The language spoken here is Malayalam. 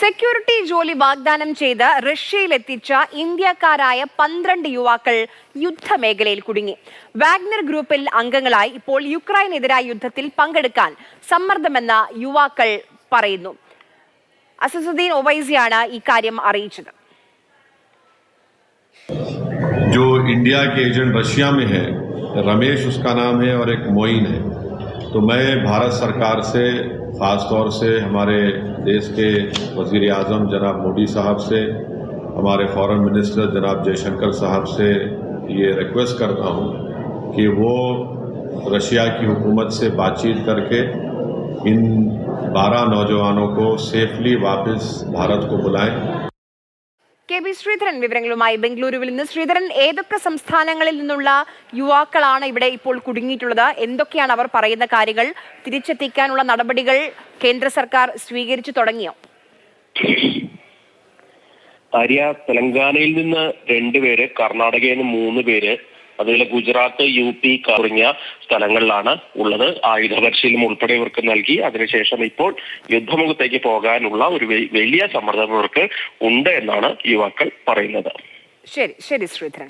സെക്യൂരിറ്റി ജോലി വാഗ്ദാനം ചെയ്ത് റഷ്യയിലെത്തിച്ച ഇന്ത്യക്കാരായ 12 യുവാക്കൾ യുദ്ധമേഖലയിൽ കുടുങ്ങി. വാഗ്നർ ഗ്രൂപ്പിൽ അംഗങ്ങളായി ഇപ്പോൾ യുക്രൈനെതിരായ യുദ്ധത്തിൽ പങ്കെടുക്കാൻ സമ്മർദ്ദമെന്ന യുവാക്കൾ പറയുന്നു. അസസുദ്ദീൻ ഒവൈസിയാണ് ഈ കാര്യം അറിയിച്ചത്. जो इंडिया के एजेंट रशिया में है, रमेश उसका नाम है और एक मोइन है। तो मैं भारत सरकार से, ख़ास तौर से हमारे देश के वज़ीर आज़म जनाब मोदी साहब से, हमारे फॉरेन मिनिस्टर जनाब जयशंकर साहब से ये रिक्वेस्ट करता हूँ कि वो रशिया की हुकूमत से बातचीत करके इन 12 नौजवानों को सेफली वापस भारत को बुलाएं। KB ശ്രീധരൻ വിവരങ്ങളുമായി ബംഗളൂരുവിൽ നിന്ന്. ശ്രീധരൻ, ഏതൊക്കെ സംസ്ഥാനങ്ങളിൽ നിന്നുള്ള യുവാക്കളാണ് ഇവിടെ ഇപ്പോൾ കുടുങ്ങിയിട്ടുള്ളത്? എന്തൊക്കെയാണ് അവർ പറയുന്ന കാര്യങ്ങൾ? തിരിച്ചെത്തിക്കാനുള്ള നടപടികൾ കേന്ദ്ര സർക്കാർ സ്വീകരിച്ചു തുടങ്ങിയോ? ആര്യ, തെലങ്കാനയിൽ നിന്ന് 2 പേര്, കർണാടകയിൽ നിന്ന് 3 പേര്, അതുപോലെ ഗുജറാത്ത്, UP തുടങ്ങിയ സ്ഥലങ്ങളിലാണ് ഉള്ളത്. ആയുധ പരിശീലനം ഉൾപ്പെടെ ഇവർക്ക് നൽകി. അതിനുശേഷം ഇപ്പോൾ യുദ്ധമുഖത്തേക്ക് പോകാനുള്ള ഒരു വലിയ സമ്മർദ്ദം ഇവർക്ക് ഉണ്ട് എന്നാണ് യുവാക്കൾ പറയുന്നത്. ശരി ശ്രീധരൻ.